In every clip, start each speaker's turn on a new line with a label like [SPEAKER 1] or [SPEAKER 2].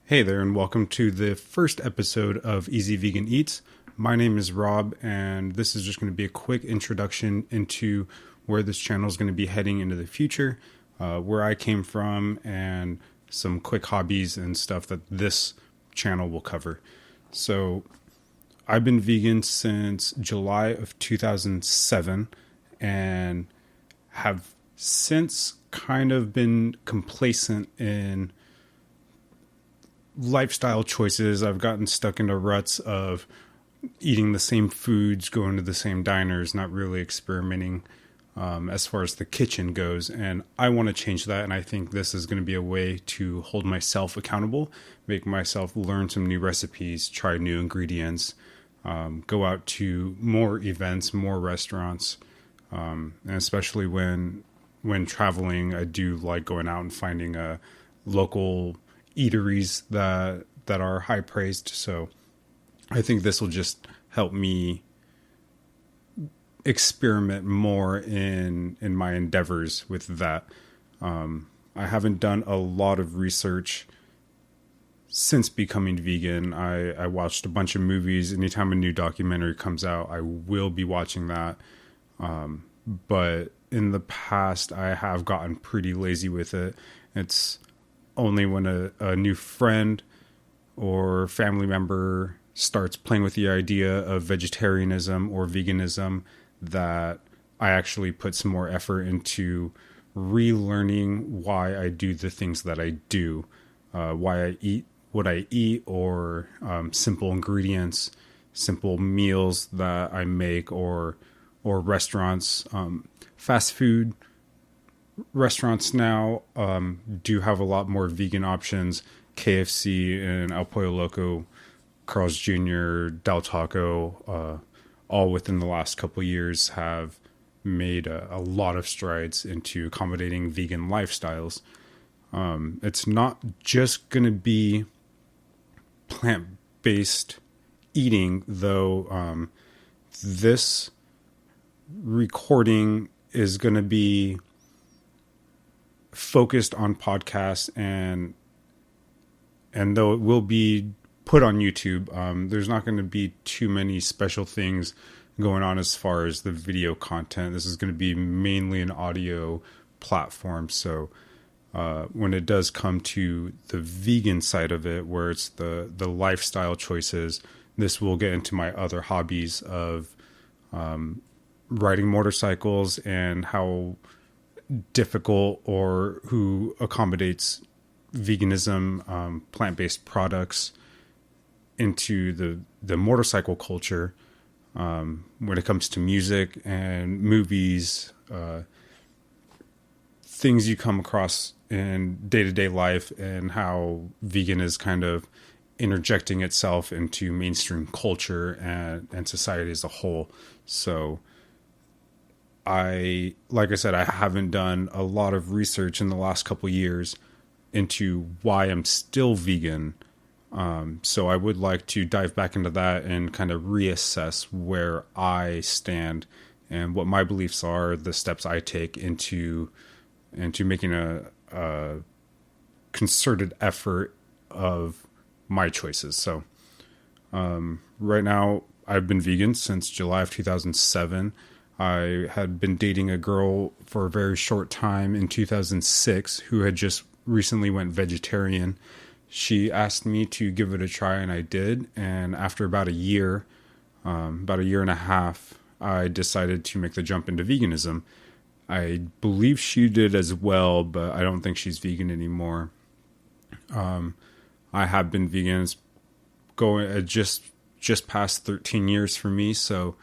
[SPEAKER 1] Hey there, and welcome to the first episode of Easy Vegan Eats. My name is Rob, and this is just going to be a quick introduction into where this channel is going to be heading into the future, where I came from, and some quick hobbies and stuff that this channel will cover. So, I've been vegan since July of 2007 and have since kind of been complacent in lifestyle choices. I've gotten stuck into ruts of eating the same foods, going to the same diners, not really experimenting as far as the kitchen goes. And I want to change that. And I think this is going to be a way to hold myself accountable, make myself learn some new recipes, try new ingredients, go out to more events, more restaurants. And especially when traveling, I do like going out and finding a local eateries that are high praised. So I think this will just help me experiment more in my endeavors with that. I haven't done a lot of research since becoming vegan. I watched a bunch of movies. Anytime a new documentary comes out, I will be watching that. But in the past, I have gotten pretty lazy with it. It's only when a new friend or family member starts playing with the idea of vegetarianism or veganism that I actually put some more effort into relearning why I do the things that I do, why I eat what I eat, or simple ingredients, simple meals that I make, or restaurants, fast food restaurants now do have a lot more vegan options. KFC and El Pollo Loco, Carl's Jr., Del Taco, all within the last couple of years have made a lot of strides into accommodating vegan lifestyles. It's not just going to be plant-based eating, though. This recording is going to be focused on podcasts, and though it will be put on YouTube, there's not going to be too many special things going on as far as the video content. This is going to be mainly an audio platform. So when it does come to the vegan side of it, where it's the lifestyle choices, this will get into my other hobbies of riding motorcycles and how difficult or who accommodates veganism, plant-based products into the motorcycle culture, when it comes to music and movies, things you come across in day-to-day life, and how vegan is kind of interjecting itself into mainstream culture and society as a whole. So like I said, I haven't done a lot of research in the last couple years into why I'm still vegan. So I would like to dive back into that and kind of reassess where I stand and what my beliefs are, the steps I take into making a concerted effort of my choices. So right now, I've been vegan since July of 2007. I had been dating a girl for a very short time in 2006 who had just recently went vegetarian. She asked me to give it a try, and I did. And after about a year and a half, I decided to make the jump into veganism. I believe she did as well, but I don't think she's vegan anymore. I have been vegan. It's going just past 13 years for me, so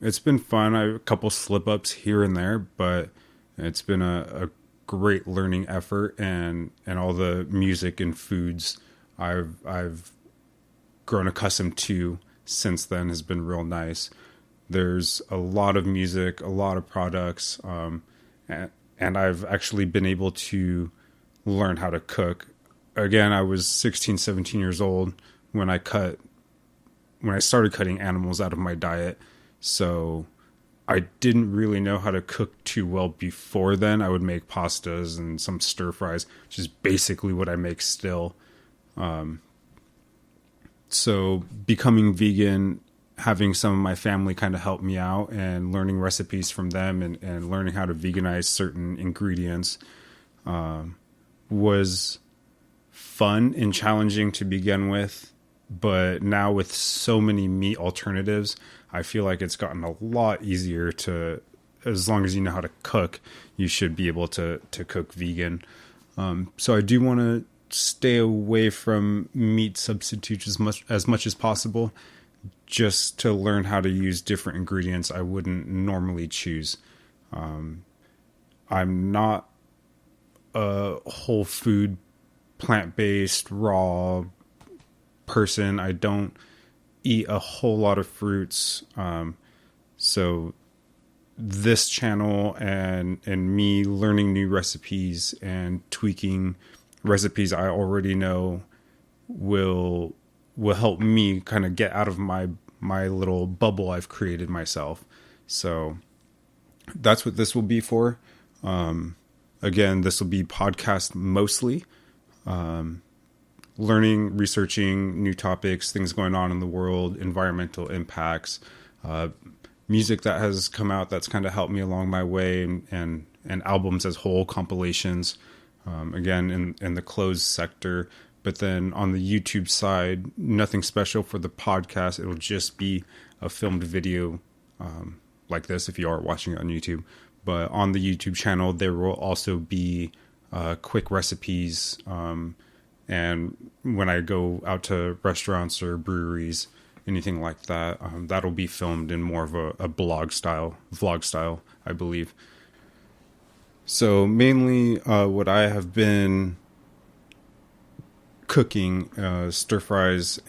[SPEAKER 1] it's been fun. I have a couple slip-ups here and there, but it's been a great learning effort, and all the music and foods I've grown accustomed to since then has been real nice. There's a lot of music, a lot of products, and I've actually been able to learn how to cook. Again, I was 16, 17 years old when I started cutting animals out of my diet. So I didn't really know how to cook too well before then. I would make pastas and some stir fries, which is basically what I make still. So becoming vegan, having some of my family kind of help me out and learning recipes from them and learning how to veganize certain ingredients was fun and challenging to begin with. But now with so many meat alternatives, I feel like it's gotten a lot easier to, as long as you know how to cook, you should be able to cook vegan. So I do want to stay away from meat substitutes as much as possible, just to learn how to use different ingredients I wouldn't normally choose. I'm not a whole food, plant-based, raw person. I don't eat a whole lot of fruits. So this channel and me learning new recipes and tweaking recipes I already know will help me kind of get out of my little bubble I've created myself. So that's what this will be for. Again, this will be podcast mostly. Learning, researching new topics, things going on in the world, environmental impacts, music that has come out that's kind of helped me along my way, and albums as whole, compilations, again, in the closed sector. But then on the YouTube side, nothing special for the podcast. It'll just be a filmed video like this if you are watching it on YouTube. But on the YouTube channel, there will also be quick recipes, and when I go out to restaurants or breweries, anything like that, that'll be filmed in more of a vlog style, I believe. So mainly what I have been cooking, stir fries,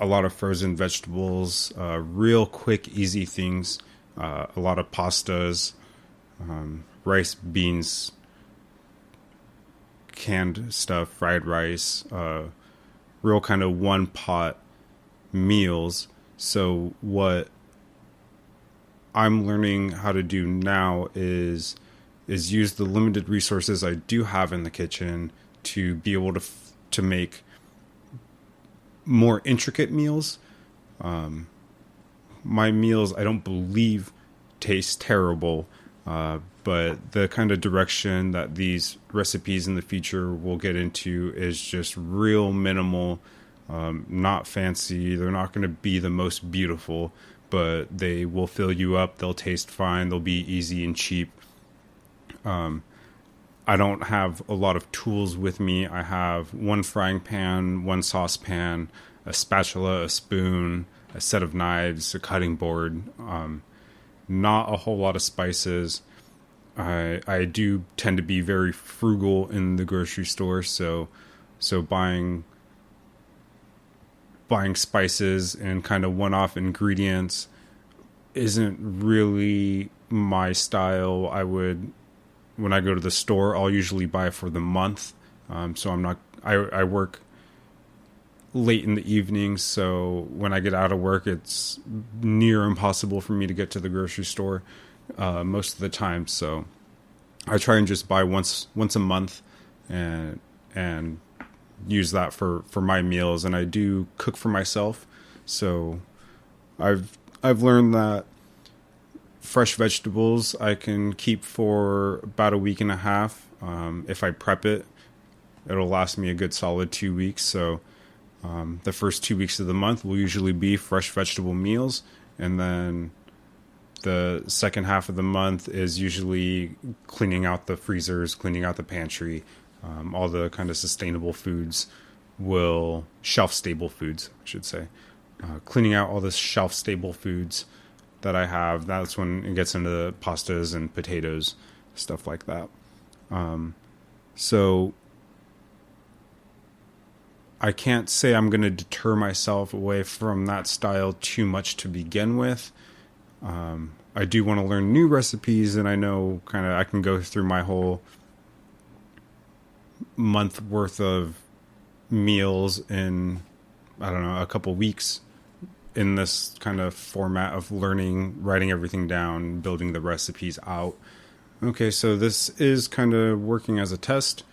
[SPEAKER 1] a lot of frozen vegetables, real quick, easy things, a lot of pastas, rice, beans, canned stuff, fried rice, real kind of one pot meals. So what I'm learning how to do now is use the limited resources I do have in the kitchen to be able to make more intricate meals. My meals, I don't believe, taste terrible, but the kind of direction that these recipes in the future will get into is just real minimal, not fancy. They're not going to be the most beautiful, but they will fill you up. They'll taste fine. They'll be easy and cheap. I don't have a lot of tools with me. I have one frying pan, one saucepan, a spatula, a spoon, a set of knives, a cutting board, not a whole lot of spices. I do tend to be very frugal in the grocery store, so buying spices and kind of one-off ingredients isn't really my style. When I go to the store, I'll usually buy for the month. So I work late in the evening, so when I get out of work, it's near impossible for me to get to the grocery store most of the time. So I try and just buy once a month and use that for my meals. And I do cook for myself, so I've learned that fresh vegetables I can keep for about a week and a half. If I prep it, it'll last me a good solid 2 weeks. So the first 2 weeks of the month will usually be fresh vegetable meals, and then the second half of the month is usually cleaning out the freezers, cleaning out the pantry, all the kind of sustainable foods shelf-stable foods, I should say. Cleaning out all the shelf-stable foods that I have. That's when it gets into the pastas and potatoes, stuff like that. So I can't say I'm going to deter myself away from that style too much to begin with. I do want to learn new recipes, and I know kind of I can go through my whole month worth of meals in, I don't know, a couple weeks in this kind of format of learning, writing everything down, building the recipes out. Okay, so this is kind of working as a test.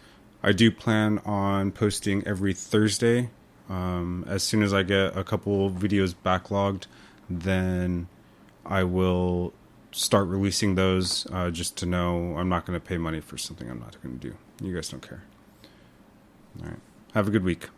[SPEAKER 1] I do plan on posting every Thursday. As soon as I get a couple videos backlogged, then I will start releasing those, just to know I'm not going to pay money for something I'm not going to do. You guys don't care. All right. Have a good week.